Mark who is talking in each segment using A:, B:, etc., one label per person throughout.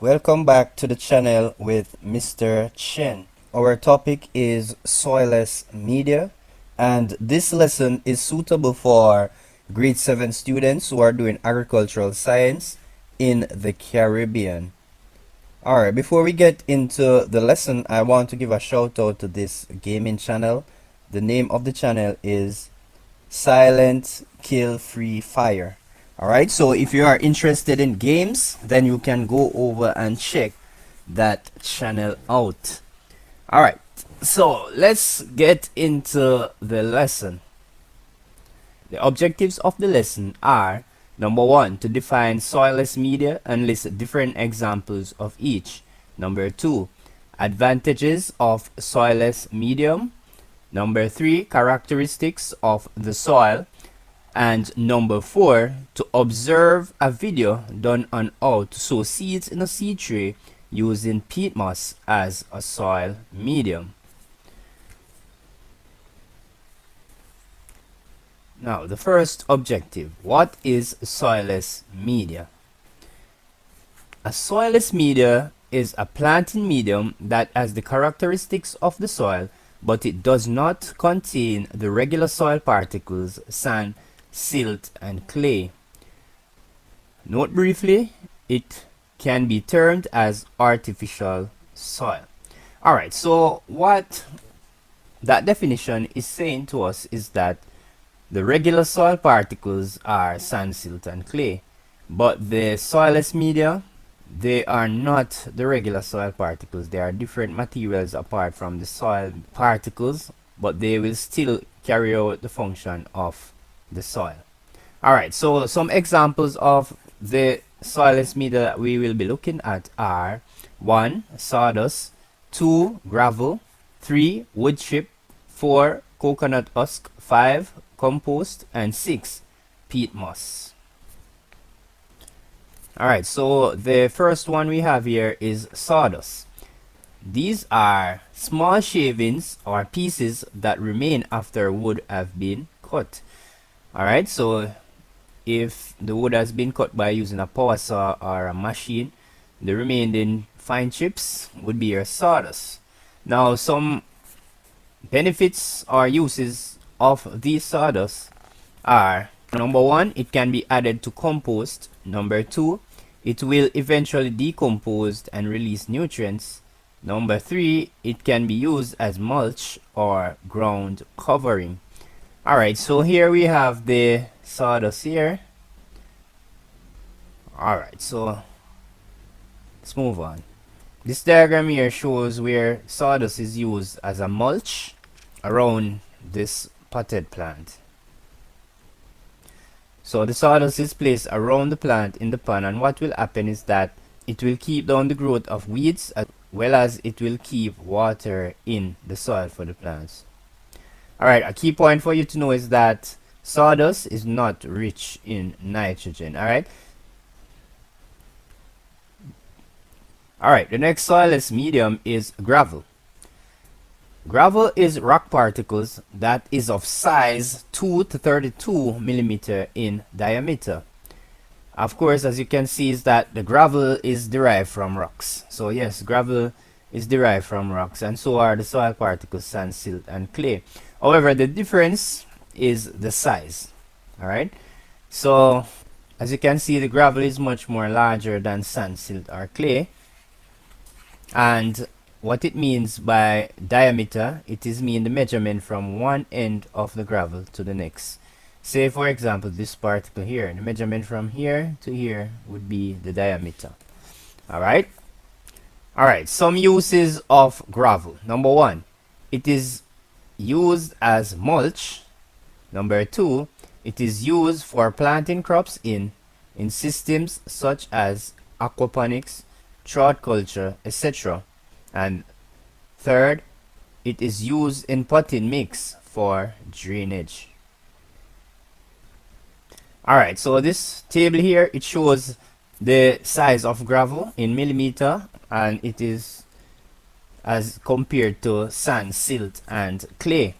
A: Welcome back to the channel with Mr. Chen. Our topic is Soilless Media, and this lesson is suitable for grade 7 students who are doing agricultural science in the Caribbean. Alright, before we get into the lesson, I want to give a shout out to this gaming channel. The name of the channel is Silent Kill Free Fire. Alright, so if you are interested in games, then you can go over and check that channel out. Alright, so let's get into the lesson. The objectives of the lesson are: number 1, to define soilless media and list different examples of each. Number 2, advantages of soilless medium. Number 3, characteristics of the soil. And number 4, to observe a video done on how to sow seeds in a seed tray using peat moss as a soil medium. Now, the first objective: what is soilless media? A soilless media is a planting medium that has the characteristics of the soil, but it does not contain the regular soil particles, sand, silt, and clay. Note briefly, it can be termed as artificial soil. Alright, so what that definition is saying to us is that the regular soil particles are sand, silt, and clay, but the soilless media, they are not the regular soil particles. They are different materials apart from the soil particles, but they will still carry out the function of the soil. Alright, so some examples of the soilless media that we will be looking at are: 1, sawdust; 2, gravel; 3, wood chip; 4, coconut husk; 5, compost; and 6, peat moss. Alright, so the first one we have here is sawdust. These are small shavings or pieces that remain after wood have been cut. Alright, so if the wood has been cut by using a power saw or a machine, the remaining fine chips would be your sawdust. Now, some benefits or uses of these sawdust are: number 1, it can be added to compost. Number 2, it will eventually decompose and release nutrients. Number 3, it can be used as mulch or ground covering. Alright, so here we have the sawdust here. Alright, so let's move on. This diagram here shows where sawdust is used as a mulch around this potted plant. So the sawdust is placed around the plant in the pan, and what will happen is that it will keep down the growth of weeds as well as it will keep water in the soil for the plants. Alright, a key point for you to know is that sawdust is not rich in nitrogen. Alright, the next soilless medium is gravel. Gravel is rock particles that is of size 2 to 32 millimeter in diameter. Of course, as you can see, is that the gravel is derived from rocks. So yes, gravel is derived from rocks, and so are the soil particles, sand, silt, and clay. However, the difference is the size. Alright, so as you can see, the gravel is much more larger than sand, silt, or clay. And what it means by diameter, it is mean the measurement from one end of the gravel to the next. Say for example, this particle here, the measurement from here to here would be the diameter. Alright, some uses of gravel. Number 1, it is used as mulch. Number 2, it is used for planting crops in systems such as aquaponics, trought culture, etc. And 3rd, it is used in potting mix for drainage. Alright, so this table here, it shows the size of gravel in millimeter, and it is as compared to sand, silt, and clay.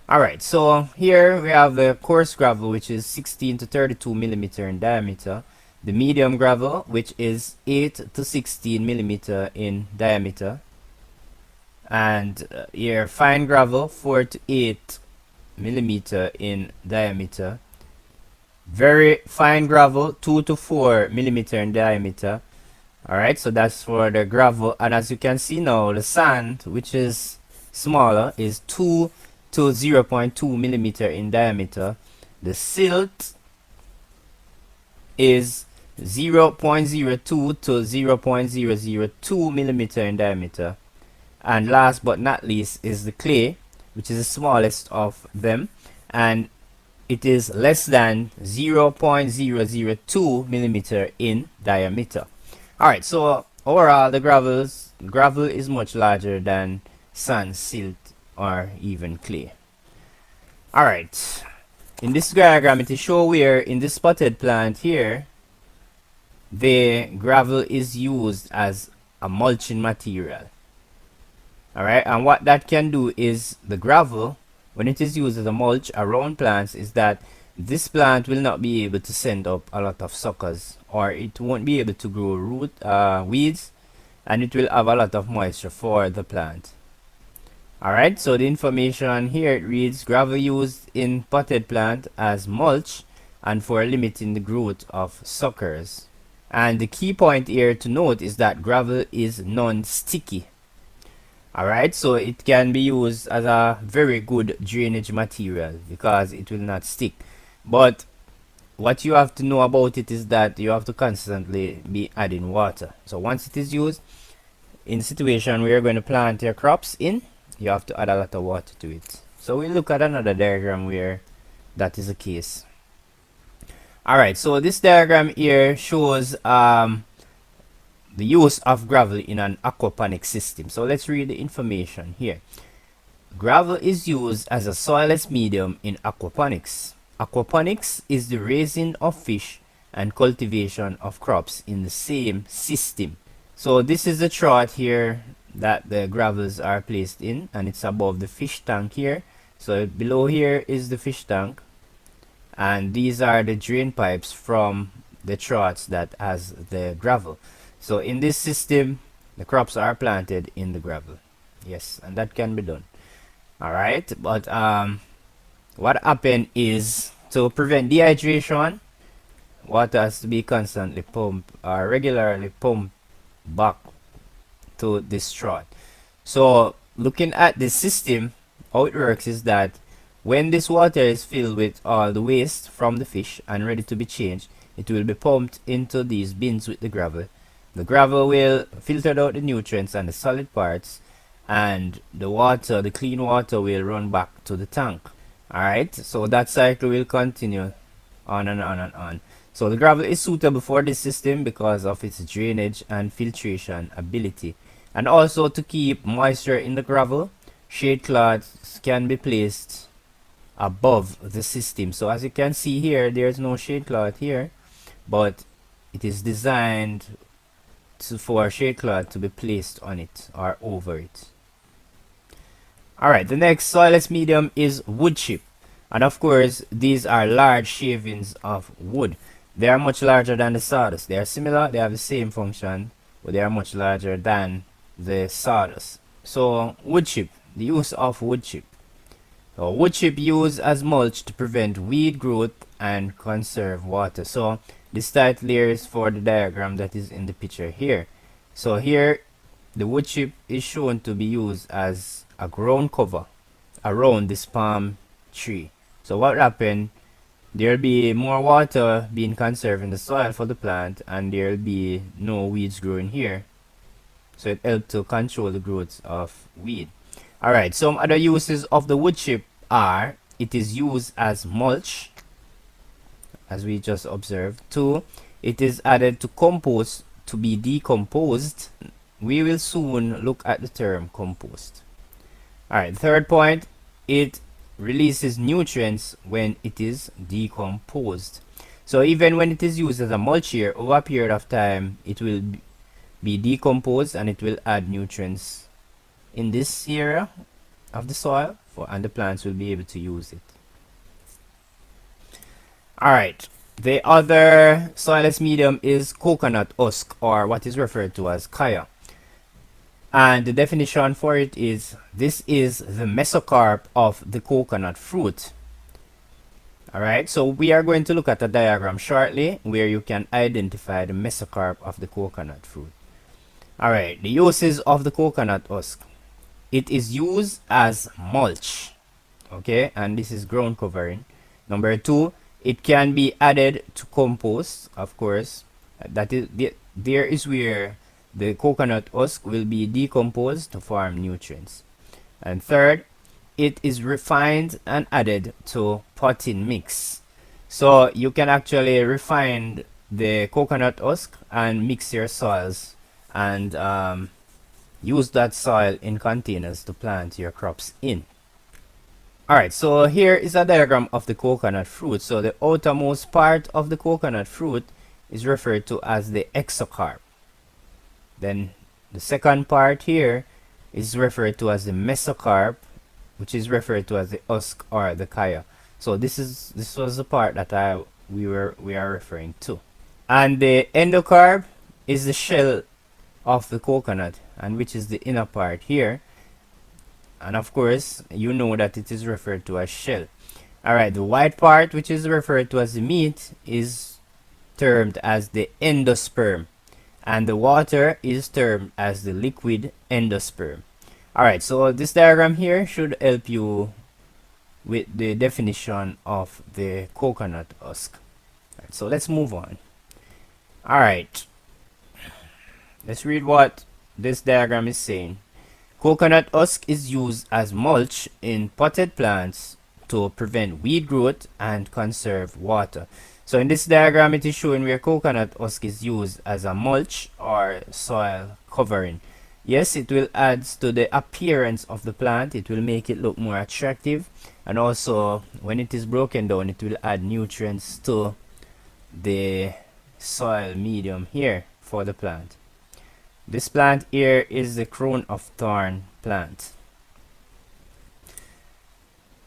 A: Alright, so here we have the coarse gravel, which is 16 to 32 millimeter in diameter. the medium gravel, which is 8 to 16 millimeter in diameter, and your fine gravel, 4 to 8 millimeter in diameter. Very fine gravel, 2 to 4 millimeter in diameter. Alright, so that's for the gravel. And as you can see now, the sand, which is smaller, is 2 to 0.2 millimeter in diameter. The silt is 0.02 to 0.002 millimeter in diameter. And last but not least is the clay, which is the smallest of them, and it is less than 0.002 millimeter in diameter. Alright, so overall the gravel is much larger than sand, silt, or even clay. Alright, in this diagram it is shown where in this potted plant here the gravel is used as a mulching material. Alright, and what that can do is the gravel, when it is used as a mulch around plants, is that this plant will not be able to send up a lot of suckers, or it won't be able to grow weeds, and it will have a lot of moisture for the plant. Alright, so the information here, it reads gravel used in potted plant as mulch and for limiting the growth of suckers. And the key point here to note is that gravel is non-sticky. Alright, so it can be used as a very good drainage material because it will not stick. But what you have to know about it is that you have to constantly be adding water. So once it is used in a situation where you're going to plant your crops in, you have to add a lot of water to it. So we'll look at another diagram where that is the case. Alright, so this diagram here shows the use of gravel in an aquaponics system. So let's read the information here. Gravel is used as a soilless medium in aquaponics. Aquaponics is the raising of fish and cultivation of crops in the same system. So this is the trought here that the gravels are placed in, and it's above the fish tank here. So below here is the fish tank, and these are the drain pipes from the troughs that has the gravel. So in this system the crops are planted in the gravel. Yes, and that can be done. Alright, but what happened is, to prevent dehydration, water has to be constantly pumped or regularly pumped back to this trought. So looking at this system, how it works is that when this water is filled with all the waste from the fish and ready to be changed, it will be pumped into these bins with the gravel. The gravel will filter out the nutrients and the solid parts, and the water, the clean water, will run back to the tank. Alright, so that cycle will continue on and on and on. So the gravel is suitable for this system because of its drainage and filtration ability. And also, to keep moisture in the gravel, shade cloths can be placed above the system. So as you can see here, there's no shade cloth here, but it is designed for shade cloth to be placed on it or over it. Alright, the next soilless medium is wood chip. And of course, these are large shavings of wood. They are much larger than the sawdust. They are similar, they have the same function, but they are much larger than the sawdust. So wood chip, the use of wood chip. So wood chip used as mulch to prevent weed growth and conserve water. So this title here is for the diagram that is in the picture here. So here the wood chip is shown to be used as a ground cover around this palm tree. So what happened, there will be more water being conserved in the soil for the plant, and there will be no weeds growing here. So it helps to control the growth of weed. Alright, some other uses of the wood chip are, it is used as mulch, as we just observed. 2, it is added to compost to be decomposed. We will soon look at the term compost. Alright, third point, it releases nutrients when it is decomposed. So even when it is used as a mulch here, over a period of time it will be decomposed and it will add nutrients in this area of the soil and the plants will be able to use it. Alright, The other soilless medium is coconut husk, or what is referred to as kaya. And the definition for it is, this is the mesocarp of the coconut fruit. Alright, so we are going to look at a diagram shortly where you can identify the mesocarp of the coconut fruit. Alright, the uses of the coconut husk. It is used as mulch. Okay, and this is ground covering. Number 2, it can be added to compost, of course. That is, there is where the coconut husk will be decomposed to form nutrients. And third, it is refined and added to potting mix. So you can actually refine the coconut husk and mix your soils and use that soil in containers to plant your crops in. Alright, so here is a diagram of the coconut fruit. So the outermost part of the coconut fruit is referred to as the exocarp. Then the second part here is referred to as the mesocarp, which is referred to as the husk or the kaya. So this was the part that we are referring to. And the endocarp is the shell of the coconut, and which is the inner part here. And of course, you know that it is referred to as shell. Alright, the white part, which is referred to as the meat, is termed as the endosperm. And the water is termed as the liquid endosperm. Alright, so this diagram here should help you with the definition of the coconut husk. Right, so let's move on. Alright, let's read what this diagram is saying. Coconut husk is used as mulch in potted plants to prevent weed growth and conserve water. So in this diagram, it is showing where coconut husk is used as a mulch or soil covering. Yes, it will add to the appearance of the plant. It will make it look more attractive, and also when it is broken down, it will add nutrients to the soil medium here for the plant. This plant here is the crown of thorn plant.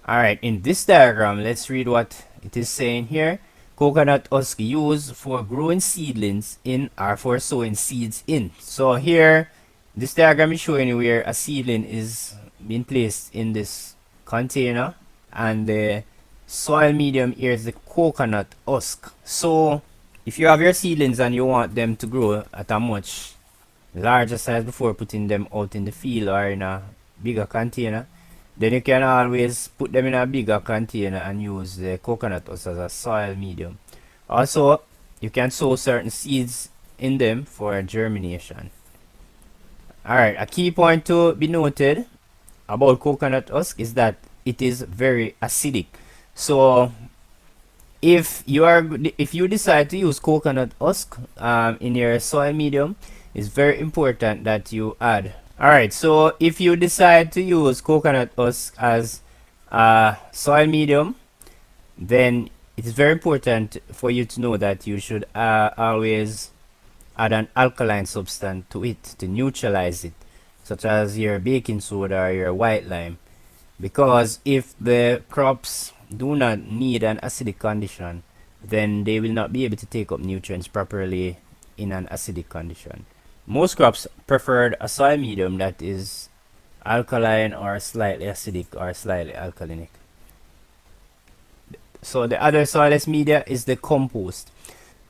A: Alright, in this diagram, let's read what it is saying here. Coconut husk used for growing seedlings in or for sowing seeds in. So here, this diagram is showing you where a seedling is being placed in this container, and the soil medium here is the coconut husk. So if you have your seedlings and you want them to grow at a much larger size before putting them out in the field or in a bigger container, then you can always put them in a bigger container and use the coconut husk as a soil medium. Also, you can sow certain seeds in them for germination. Alright, a key point to be noted about coconut husk is that it is very acidic. So if you decide to use coconut husk in your soil medium, it's very important that you add. Alright, so if you decide to use coconut husk as a soil medium, then it is very important for you to know that you should always add an alkaline substance to it to neutralize it, such as your baking soda or your white lime. Because if the crops do not need an acidic condition, then they will not be able to take up nutrients properly in an acidic condition. Most crops prefer a soil medium that is alkaline or slightly acidic or slightly alkalinic. So the other soilless media is the compost,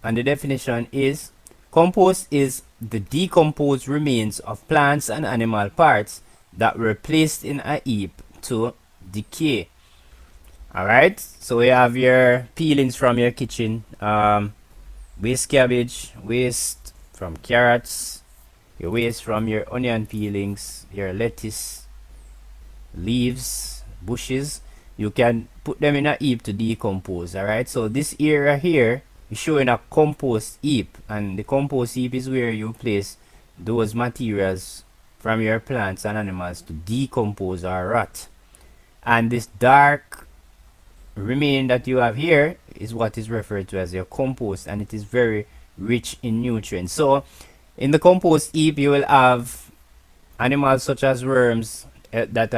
A: and the definition is: compost is the decomposed remains of plants and animal parts that were placed in a heap to decay. Alright, so we have your peelings from your kitchen, waste cabbage, waste from carrots, your waste from your onion peelings, your lettuce, leaves, bushes. You can put them in a heap to decompose. Alright, so this area here is showing a compost heap, and the compost heap is where you place those materials from your plants and animals to decompose or rot. And this dark remain that you have here is what is referred to as your compost, and it is very rich in nutrients. So in the compost heap, you will have animals such as worms that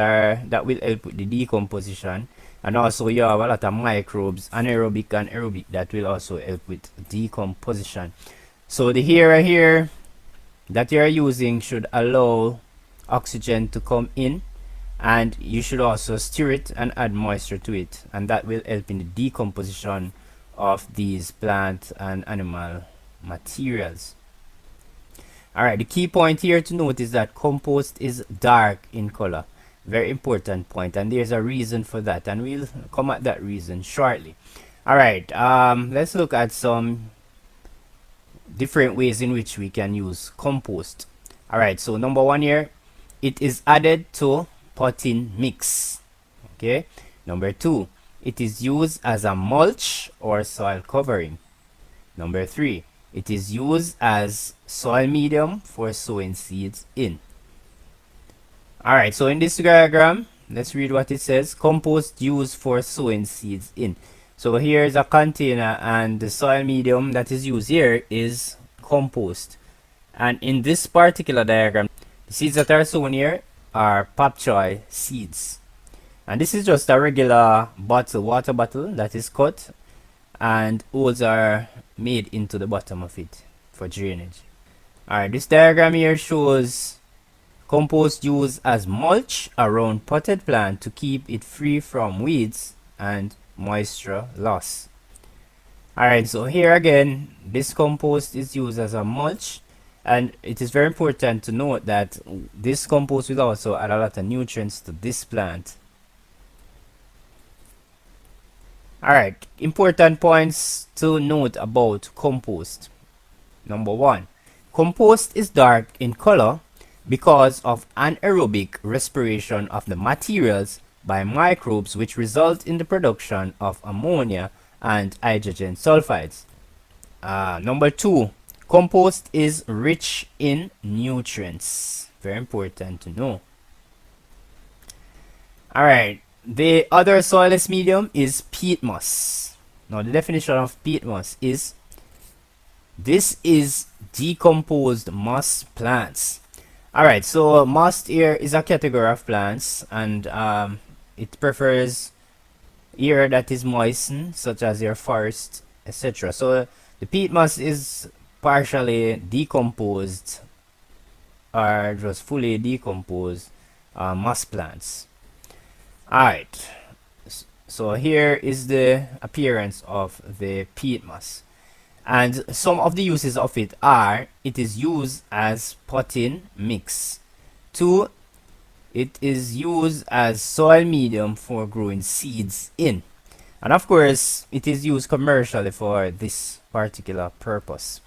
A: will help with the decomposition, and also you have a lot of microbes, anaerobic and aerobic, that will also help with decomposition. So the air here that you are using should allow oxygen to come in, and you should also stir it and add moisture to it, and that will help in the decomposition of these plant and animal materials. Alright, the key point here to note is that compost is dark in color. Very important point, and there's a reason for that, and we'll come at that reason shortly. Alright, let's look at some different ways in which we can use compost. Alright, so number one here, it is added to potting mix. Okay, number two, it is used as a mulch or soil covering. Number three, it is used as soil medium for sowing seeds in. Alright, so in this diagram, let's read what it says. Compost used for sowing seeds in. So here is a container, and the soil medium that is used here is compost. And in this particular diagram, the seeds that are sown here are pak choi seeds. And this is just a regular bottle, water bottle, that is cut, and holes are made into the bottom of it for drainage. Alright, this diagram here shows compost used as mulch around potted plant to keep it free from weeds and moisture loss. Alright, so here again, this compost is used as a mulch, and it is very important to note that this compost will also add a lot of nutrients to this plant. Alright, important points to note about compost. Number one, compost is dark in color because of anaerobic respiration of the materials by microbes, which result in the production of ammonia and hydrogen sulfides. Number two, compost is rich in nutrients. Very important to know. Alright, the other soilless medium is peat moss. Now the definition of peat moss is, this is decomposed moss plants. Alright, so moss here is a category of plants, and it prefers air that is moistened, such as your forest, etc. So the peat moss is partially decomposed or just fully decomposed moss plants. Alright, so here is the appearance of the peat moss, and some of the uses of it are: it is used as potting mix. 2, it is used as soil medium for growing seeds in, and of course it is used commercially for this particular purpose.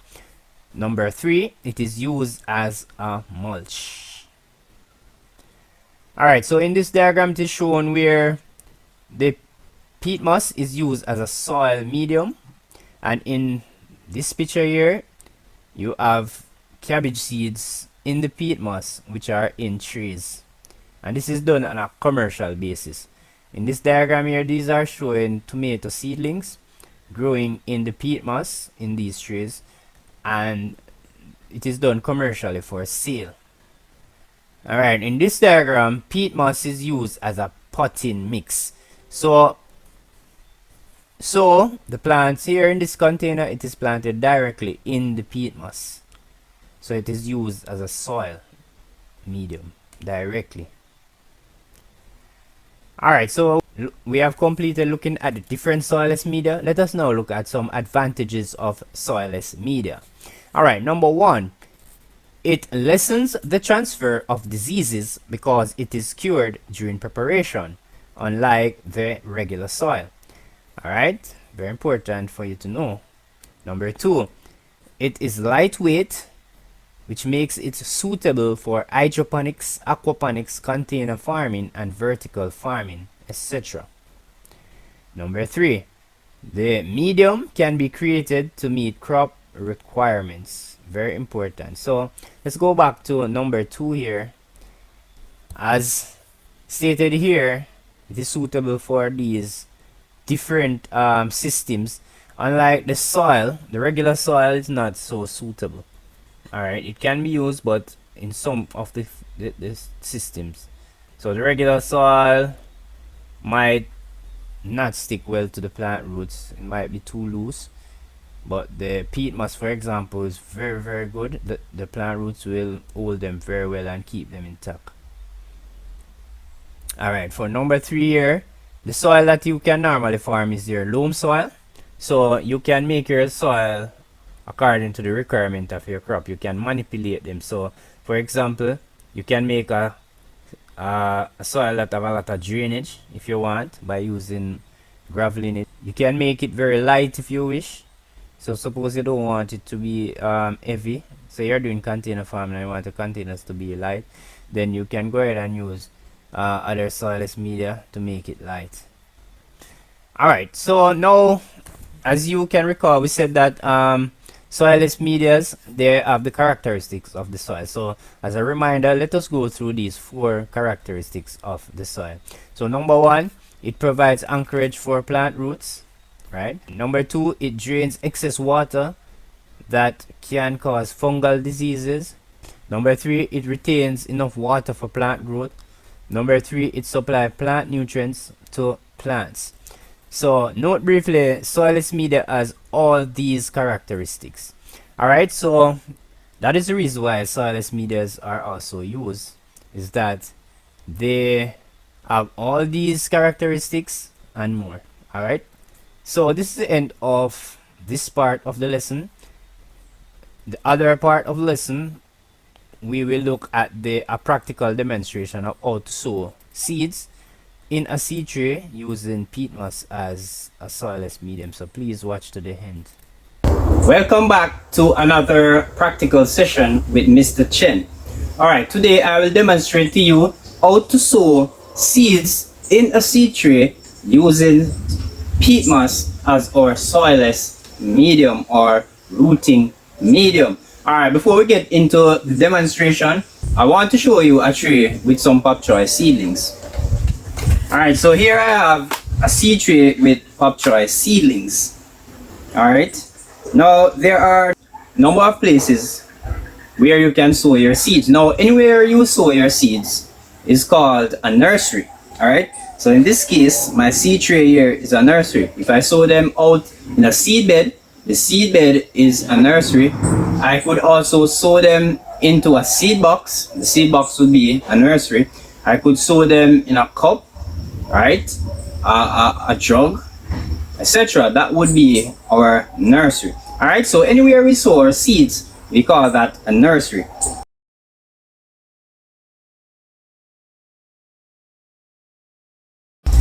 A: Number 3, it is used as a mulch. Alright, so in this diagram it is shown where the peat moss is used as a soil medium, and in this picture here you have cabbage seeds in the peat moss which are in trays, and this is done on a commercial basis. In this diagram here, these are showing tomato seedlings growing in the peat moss in these trays, and it is done commercially for sale. Alright, in this diagram, peat moss is used as a potting mix. So the plants here in this container, it is planted directly in the peat moss. So it is used as a soil medium directly. Alright, so we have completed looking at the different soilless media. Let us now look at some advantages of soilless media. Alright, number 1, it lessens the transfer of diseases because it is cured during preparation, unlike the regular soil. Alright, very important for you to know. Number 2, it is lightweight, which makes it suitable for hydroponics, aquaponics, container farming, and vertical farming, etc. Number 3, the medium can be created to meet crop requirements. Very important. So let's go back to number 2 here. As stated here, it is suitable for these different systems. Unlike the soil, the regular soil is not so suitable. Alright, it can be used, but in some of the systems. So the regular soil might not stick well to the plant roots. It might be too loose, but the peat moss, for example, is very good. The plant roots will hold them very well and keep them intact. Alright, for number 3 here, the soil that you can normally farm is your loam soil. So you can make your soil according to the requirement of your crop. You can manipulate them. So for example, you can make a soil that have a lot of drainage if you want, by using gravel in it. You can make it very light if you wish. So suppose you don't want it to be heavy, so you're doing container farming and you want the containers to be light, then you can go ahead and use other soilless media to make it light. Alright, so now, as you can recall, we said that soilless medias, they have the characteristics of the soil. So as a reminder, let us go through these 4 characteristics of the soil. So number 1, it provides anchorage for plant roots, right? Number 2, it drains excess water that can cause fungal diseases. Number 3, it retains enough water for plant growth. Number 3, it supplies plant nutrients to plants. So note briefly, soilless media has all these characteristics. Alright, so that is the reason why soilless medias are also used, is that they have all these characteristics and more. Alright, so this is the end of this part of the lesson. The other part of the lesson, we will look at a practical demonstration of how to sow seeds in a seed tray using peat moss as a soilless medium. So please watch to the end. Welcome back to another practical session with Mr. Chen. Alright, today I will demonstrate to you how to sow seeds in a seed tray using peat moss as our soilless medium or rooting medium. Alright, before we get into the demonstration, I want to show you a tray with some pop choice seedlings. Alright, so here I have a seed tray with pop choice seedlings. Alright, now there are a number of places where you can sow your seeds. Now anywhere you sow your seeds is called a nursery. Alright, so in this case, my seed tray here is a nursery. If I sow them out in a seed bed, the seed bed is a nursery. I could also sow them into a seed box. The seed box would be a nursery. I could sow them in a cup, right? A jug, etc. That would be our nursery. Alright, so anywhere we sow our seeds, we call that a nursery.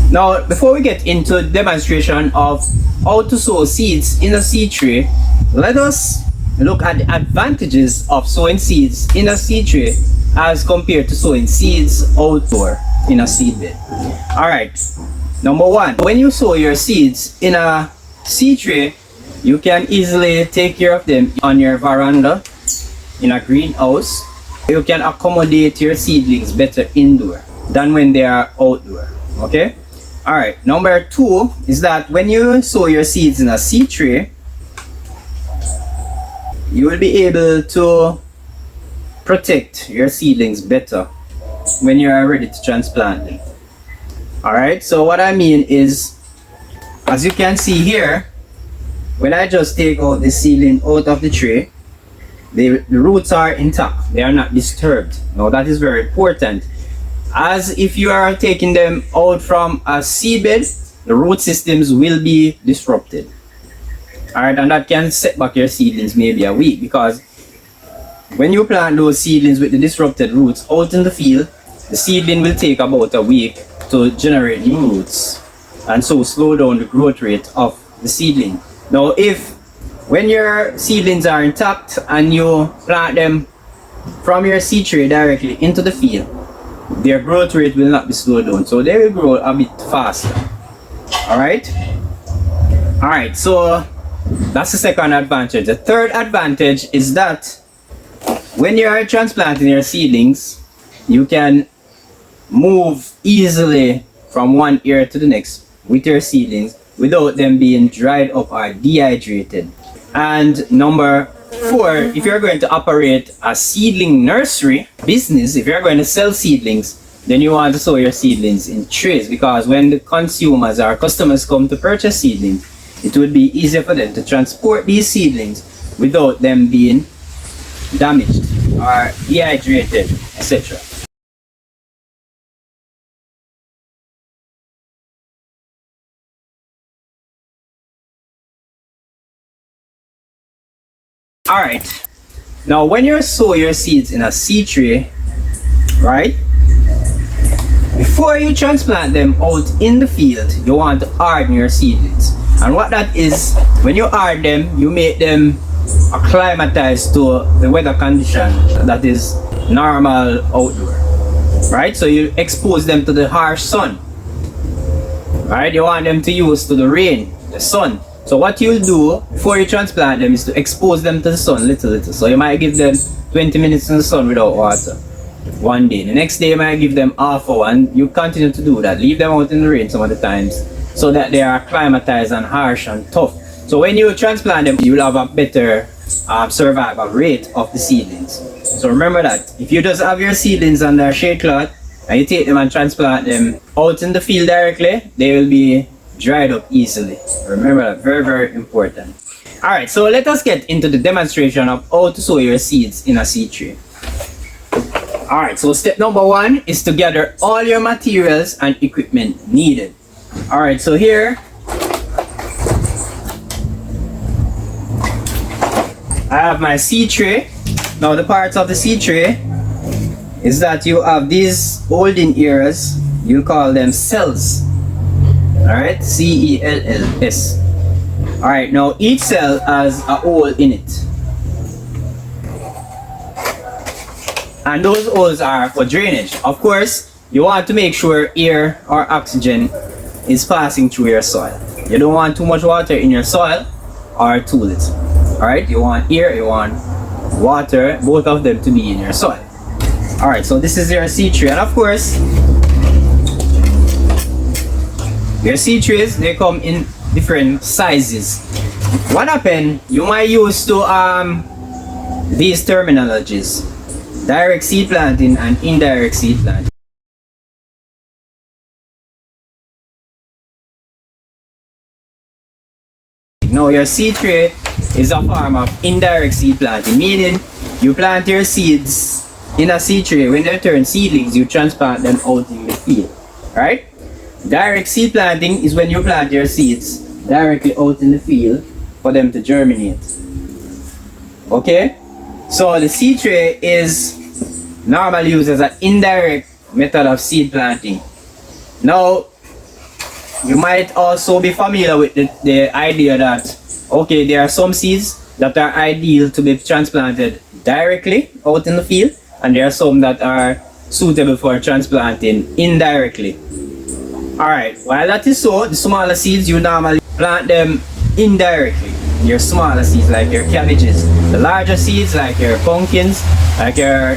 A: Now, before we get into the demonstration of how to sow seeds in a seed tray, let us look at the advantages of sowing seeds in a seed tray as compared to sowing seeds outdoor in a seed bed. Alright, number 1, when you sow your seeds in a seed tray, you can easily take care of them on your veranda, in a greenhouse. You can accommodate your seedlings better indoor than when they are outdoor. Okay? Alright, number 2 is that when you sow your seeds in a seed tray, you will be able to protect your seedlings better when you are ready to transplant them. Alright, so what I mean is, as you can see here, when I just take out the seedling out of the tray, the roots are intact, they are not disturbed. Now that is very important, as if you are taking them out from a seed bed, the root systems will be disrupted. Alright, and that can set back your seedlings maybe a week, because when you plant those seedlings with the disrupted roots out in the field, the seedling will take about a week to generate new roots, and so slow down the growth rate of the seedling. Now if when your seedlings are intact and you plant them from your seed tray directly into the field, their growth rate will not be slowed down, so they will grow a bit faster. Alright, so that's the second advantage. The third advantage is that when you are transplanting your seedlings, you can move easily from one area to the next with your seedlings without them being dried up or dehydrated. And number 4, if you're going to operate a seedling nursery business, if you're going to sell seedlings, then you want to sow your seedlings in trays, because when the consumers or customers come to purchase seedlings, it would be easier for them to transport these seedlings without them being damaged or dehydrated, etc. Alright, now when you sow your seeds in a seed tray, right, before you transplant them out in the field, you want to harden your seedlings. And what that is, when you harden them, you make them acclimatize to the weather condition that is normal outdoor, right? So you expose them to the harsh sun, right? You want them to use to the rain, the sun. So what you'll do before you transplant them is to expose them to the sun little. So you might give them 20 minutes in the sun without water one day. The next day you might give them half hour, and you continue to do that. Leave them out in the rain some of the times so that they are acclimatized and harsh and tough. So when you transplant them, you'll have a better survival rate of the seedlings. So remember that. If you just have your seedlings under shade cloth and you take them and transplant them out in the field directly, they will be dried up easily. Remember that, very, very important. Alright, so let us get into the demonstration of how to sow your seeds in a seed tray. Alright, so step number 1 is to gather all your materials and equipment needed. Alright, so here I have my seed tray. Now the parts of the seed tray is that you have these holding areas, you call them cells. Alright, C-E-L-L-S. Alright, now each cell has a hole in it. And those holes are for drainage. Of course, you want to make sure air or oxygen is passing through your soil. You don't want too much water in your soil or too little. Alright, you want air, you want water, both of them to be in your soil. Alright, so this is your seed tray, and of course, your seed trays, they come in different sizes. What happen, you might use to these terminologies: direct seed planting and indirect seed planting. Now your seed tray is a form of indirect seed planting, meaning you plant your seeds in a seed tray. When they turn seedlings, you transplant them out in the field, right? Direct seed planting is when you plant your seeds directly out in the field for them to germinate. Okay? So the seed tray is normally used as an indirect method of seed planting. Now, you might also be familiar with the idea that, okay, there are some seeds that are ideal to be transplanted directly out in the field, and there are some that are suitable for transplanting indirectly. Alright, while that is so, the smaller seeds, you normally plant them indirectly. Your smaller seeds, like your cabbages. The larger seeds, like your pumpkins, like your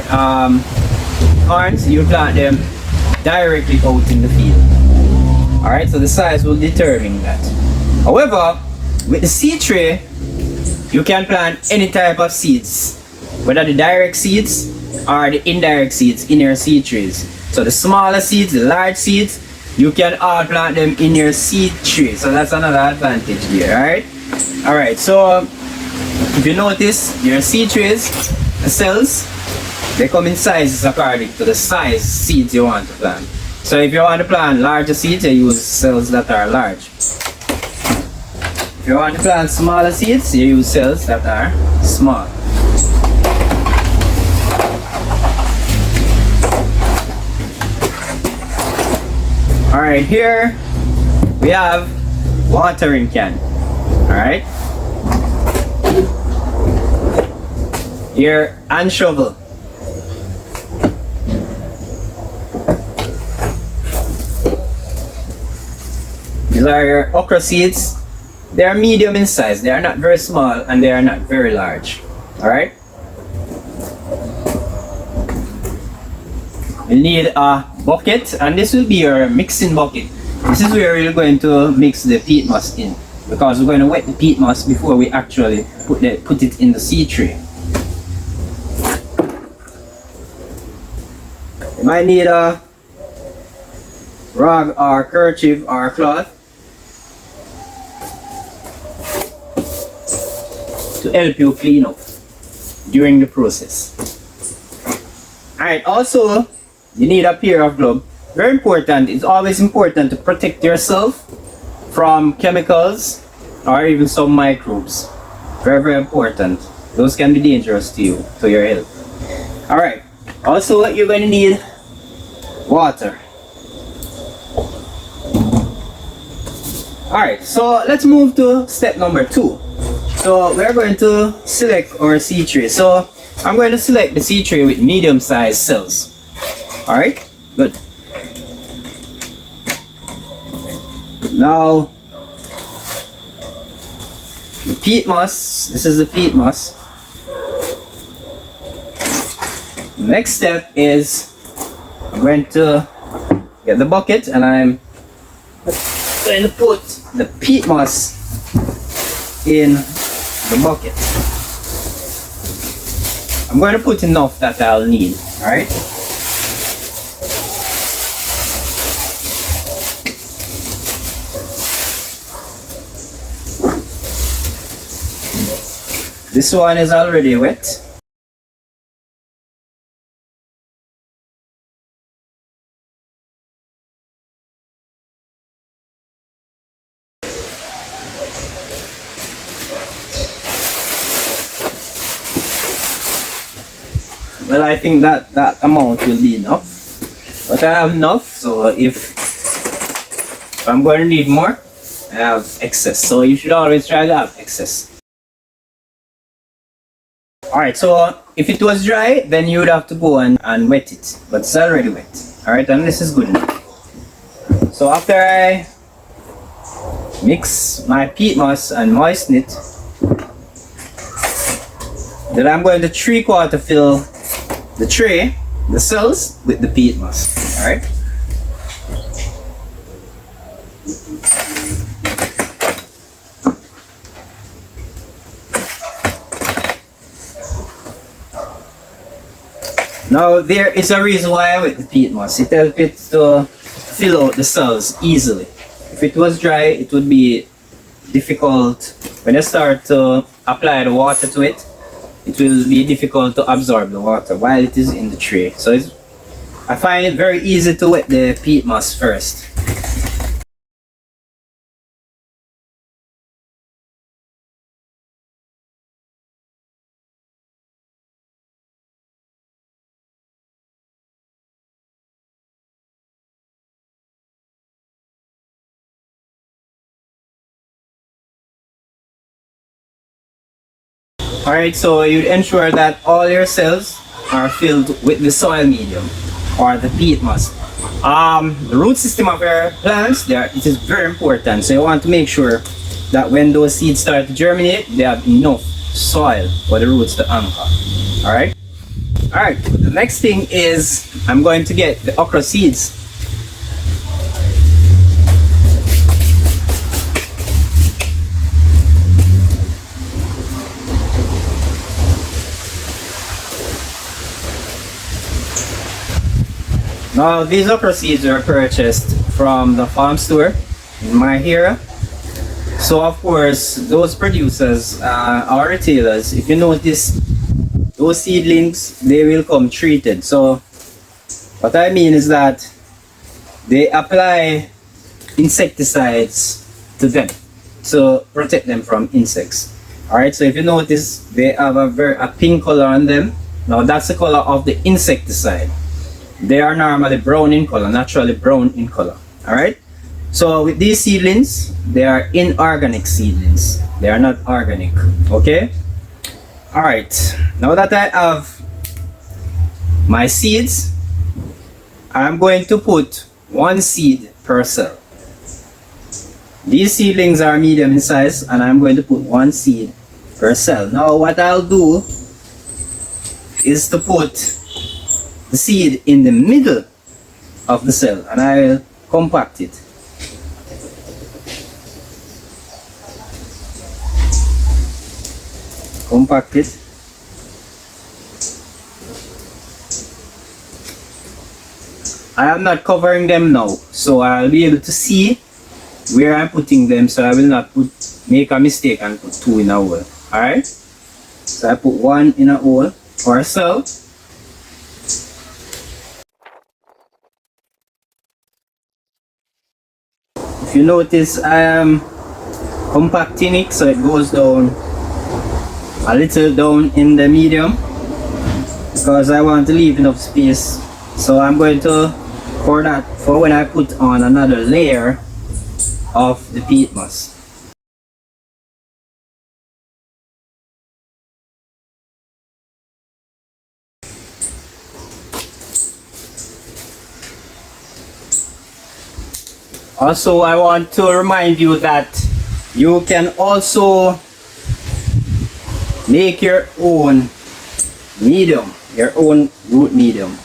A: corns, you plant them directly out in the field. Alright, so the size will determine that. However, with the seed tray, you can plant any type of seeds, whether the direct seeds or the indirect seeds in your seed trays. So the smaller seeds, the large seeds, you can all plant them in your seed tray. So that's another advantage here, alright? Alright, so if you notice, your seed trays, the cells, they come in sizes according to the size seeds you want to plant. So if you want to plant larger seeds, you use cells that are large. If you want to plant smaller seeds, you use cells that are small. Alright, here we have watering can. Alright. Here, hand shovel. These are your okra seeds. They are medium in size. They are not very small and they are not very large. Alright. You need a bucket, and this will be your mixing bucket. This is where we're going to mix the peat moss in, because we're going to wet the peat moss before we actually put it in the seed tray. You might need a rag or kerchief or cloth to help you clean up during the process. Alright, also you need a pair of gloves. Very important, it's always important to protect yourself from chemicals or even some microbes. Very important. Those can be dangerous to you, to your health. Alright, also you're going to need water. Alright, so let's move to step number 2. So we're going to select our seed tray. So I'm going to select the seed tray with medium sized cells. Alright, good. Now, the peat moss, this is the peat moss. Next step is I'm going to get the bucket and I'm going to put the peat moss in the bucket. I'm going to put enough that I'll need, alright? This one is already wet. Well, I think that amount will be enough. But I have enough, so if I'm going to need more, I have excess. So you should always try to have excess. Alright, so if it was dry, then you would have to go and wet it. But it's already wet. Alright, and this is good enough. So after I mix my peat moss and moisten it, then I'm going to 3/4 fill the tray, the cells, with the peat moss. Alright? Now there is a reason why I wet the peat moss. It helps it to fill out the cells easily. If it was dry, it would be difficult. When you start to apply the water to it, it will be difficult to absorb the water while it is in the tray. So I find it very easy to wet the peat moss first. Alright, so you ensure that all your cells are filled with the soil medium or the peat moss. The root system of your plants, it is very important. So you want to make sure that when those seeds start to germinate, they have enough soil for the roots to anchor. Alright? Alright, the next thing is I'm going to get the okra seeds. Now these okra seeds were purchased from the farm store in my area. So of course those producers or retailers, if you notice, those seedlings, they will come treated. So what I mean is that they apply insecticides to them to protect them from insects. Alright, so if you notice, they have a pink color on them. Now that's the color of the insecticide. They are normally brown in color, naturally brown in color. Alright? So with these seedlings, they are inorganic seedlings. They are not organic. Okay? Alright. Now that I have my seeds, I'm going to put 1 seed per cell. These seedlings are medium in size, and I'm going to put 1 seed per cell. Now what I'll do is to put the seed in the middle of the cell, and I'll compact it. Compact it. I am not covering them now, so I'll be able to see where I'm putting them, so I will not make a mistake and put two in a hole. Alright? So I put one in a hole or a cell. If you notice, I am compacting it so it goes down a little down in the medium because I want to leave enough space. So I'm going to, for when I put on another layer of the peat moss. Also, I want to remind you that you can also make your own medium, your own root medium,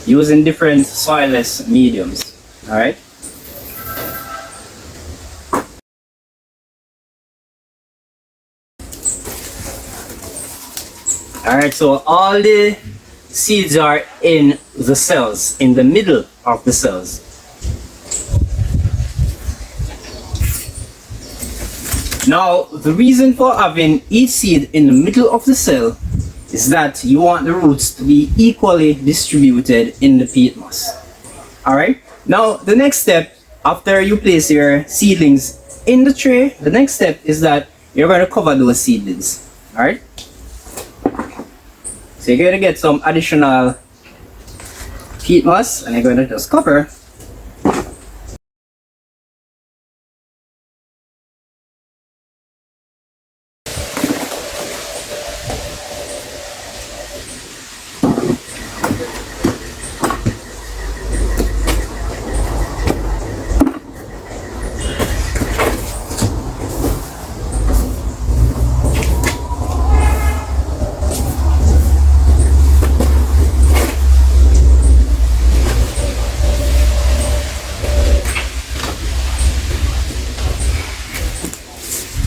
A: using different soilless mediums. Alright? Alright, so all the seeds are in the cells, in the middle of the cells. Now, the reason for having each seed in the middle of the cell is that you want the roots to be equally distributed in the peat moss. Alright? Now, the next step, after you place your seedlings in the tray, the next step is that you're going to cover those seedlings. Alright? So you're going to get some additional peat moss and you're going to just cover.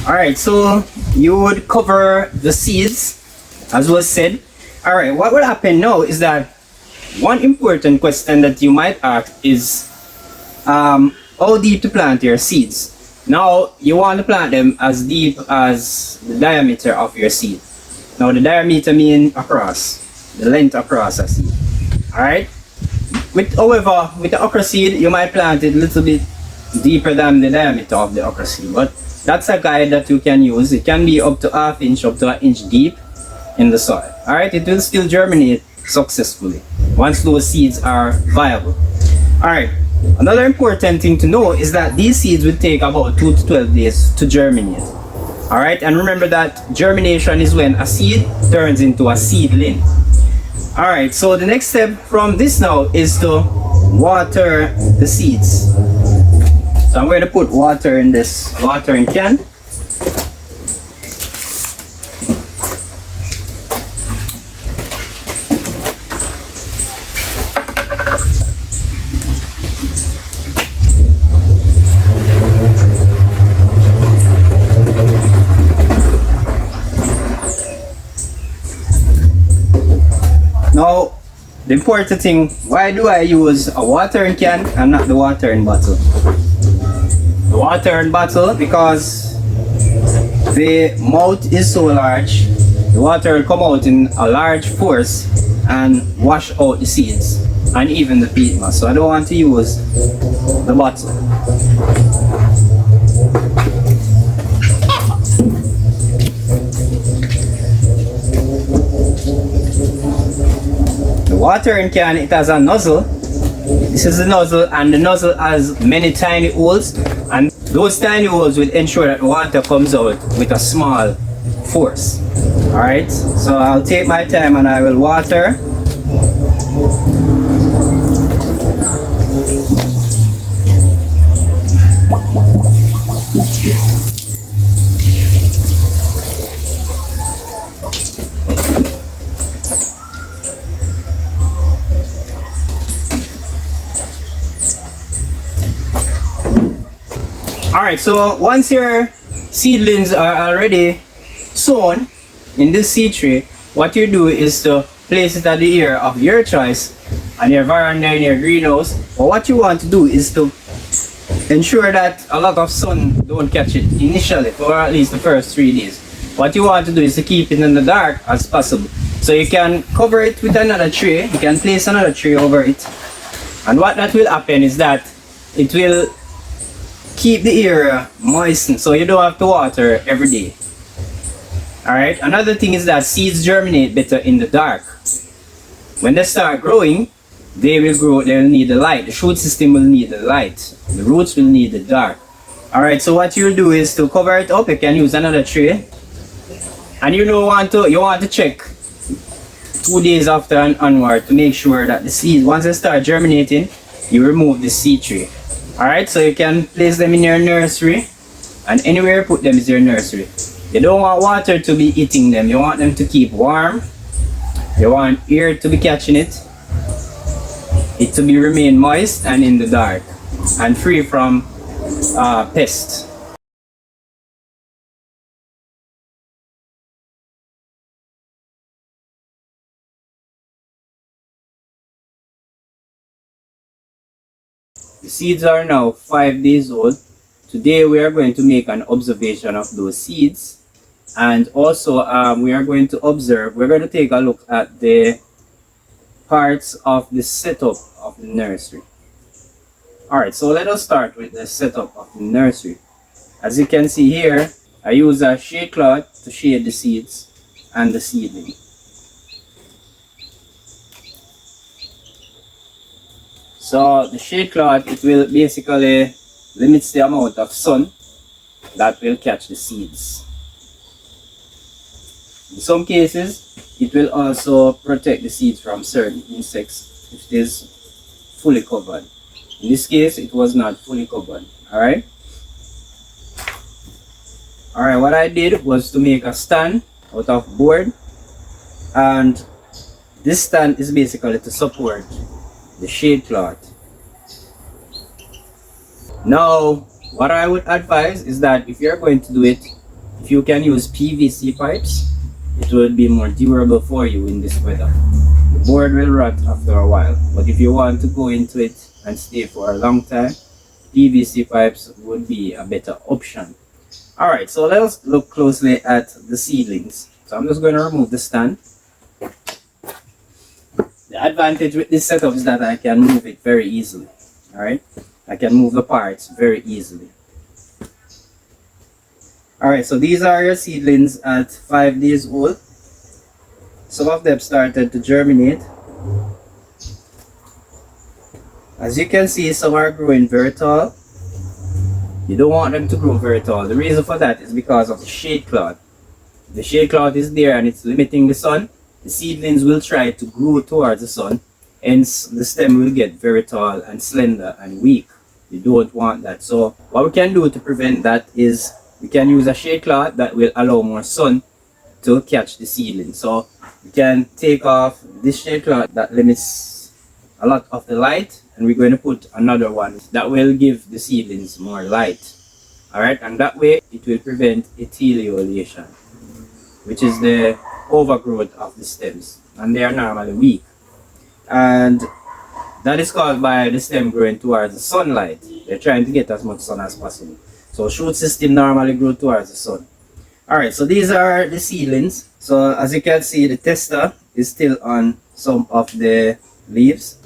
A: Alright, so you would cover the seeds, as was said. Alright, what will happen now is that one important question that you might ask is how deep to plant your seeds. Now, you want to plant them as deep as the diameter of your seed. Now, the diameter means across, the length across a seed. Alright? However, with the okra seed, you might plant it a little bit deeper than the diameter of the okra seed, but that's a guide that you can use. It can be up to ½ inch, up to 1 inch deep in the soil. Alright, it will still germinate successfully once those seeds are viable. Alright, another important thing to know is that these seeds will take about 2 to 12 days to germinate. Alright, and remember that germination is when a seed turns into a seedling. Alright, so the next step from this now is to water the seeds. So I'm going to put water in this watering can. Now, the important thing, why do I use a watering can and not the watering bottle? The watering bottle, because the mouth is so large, the water will come out in a large force and wash out the seeds and even the peat moss. So I don't want to use the bottle. The watering can, it has a nozzle. This is the nozzle, and the nozzle has many tiny holes, and those tiny holes will ensure that the water comes out with a small force. Alright, so I'll take my time and I will water. Alright, so once your seedlings are already sown in this seed tray, what you do is to place it at the ear of your choice on your veranda in your greenhouse. But what you want to do is to ensure that a lot of sun don't catch it initially for at least the first 3 days. What you want to do is to keep it in the dark as possible. So you can cover it with another tray, you can place another tray over it. And what that will happen is that it will keep the area moistened, so you don't have to water every day. Alright, another thing is that seeds germinate better in the dark. When they start growing, they will need the light. The shoot system will need the light. The roots will need the dark. Alright, so what you'll do is to cover it up, you can use another tray. And you want to check 2 days after and onward to make sure that the seeds, once they start germinating, you remove the seed tray. Alright, so you can place them in your nursery, and anywhere you put them is your nursery. You don't want water to be eating them, you want them to keep warm. You want air to be catching it to remain moist and in the dark and free from pests. The seeds are now 5 days old. Today we are going to make an observation of those seeds, and also we are going to observe, we're going to take a look at the parts of the setup of the nursery. Alright, so let us start with the setup of the nursery. As you can see here, I use a shade cloth to shade the seeds and the seedling. So the shade cloth, it will basically limits the amount of sun that will catch the seeds. In some cases, it will also protect the seeds from certain insects if it is fully covered. In this case, it was not fully covered. Alright? Alright, what I did was to make a stand out of board, and this stand is basically to support the shade cloth. Now, what I would advise is that if you're going to do it, if you can use PVC pipes, it will be more durable for you in this weather. The board will rot after a while, but if you want to go into it and stay for a long time, PVC pipes would be a better option. Alright, so let's look closely at the seedlings. So I'm just going to remove the stand. The advantage with this setup is that I can move it very easily. Alright, I can move the parts very easily. Alright, so these are your seedlings at 5 days old. Some of them started to germinate. As you can see, some are growing very tall. You don't want them to grow very tall. The reason for that is because of the shade cloth. The shade cloth is there and it's limiting the sun. The seedlings will try to grow towards the sun, hence the stem will get very tall and slender and weak. You don't want that. So what we can do to prevent that is we can use a shade cloth that will allow more sun to catch the seedling. So we can take off this shade cloth that limits a lot of the light, and we're going to put another one that will give the seedlings more light. Alright, and that way it will prevent etiolation, which is the overgrowth of the stems, and they are normally weak, and that is caused by the stem growing towards the sunlight. They're trying to get as much sun as possible. So shoot system normally grow towards the sun. Alright, so these are the seedlings. So as you can see, the tester is still on some of the leaves.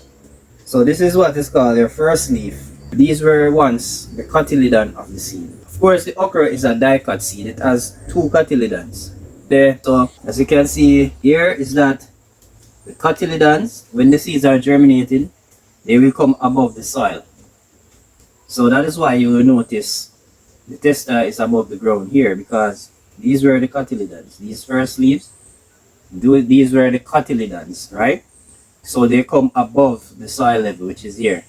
A: So this is what is called their first leaf. These were once the cotyledon of the seed. Of course, the okra is a dicot seed. It has 2 cotyledons. There, so as you can see here is that the cotyledons, when the seeds are germinating, they will come above the soil. So that is why you will notice the tester is above the ground here, because these were the cotyledons. These first leaves, these were the cotyledons, right? So they come above the soil level, which is here.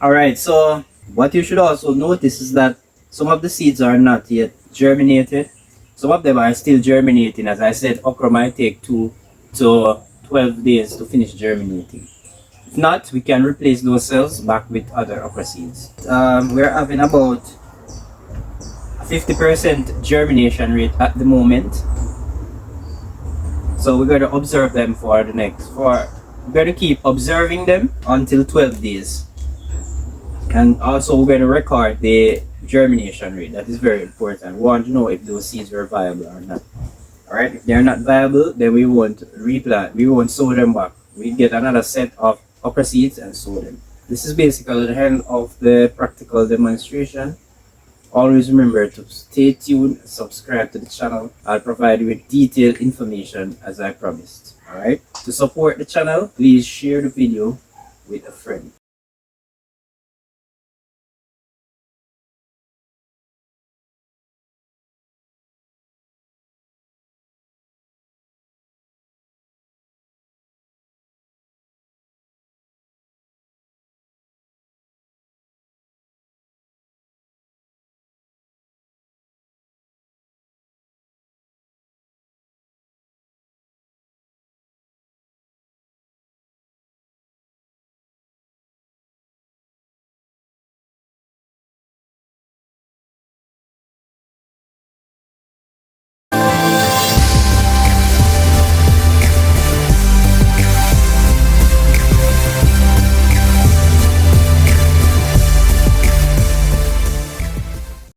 A: Alright, so what you should also notice is that some of the seeds are not yet germinated. Some of them are still germinating. As I said, okra might take 2 to 12 days to finish germinating. If not, we can replace those cells back with other okra seeds. We're having about 50% germination rate at the moment. So we're going to observe them for we're going to keep observing them until 12 days. And also we're going to record the germination rate. That is very important. We want to know if those seeds were viable or not. Alright, if they're not viable, then we won't replant. We won't sow them back. We get another set of okra seeds and sow them. This is basically the end of the practical demonstration. Always remember to stay tuned, subscribe to the channel. I'll provide you with detailed information as I promised. Alright, to support the channel, please share the video with a friend.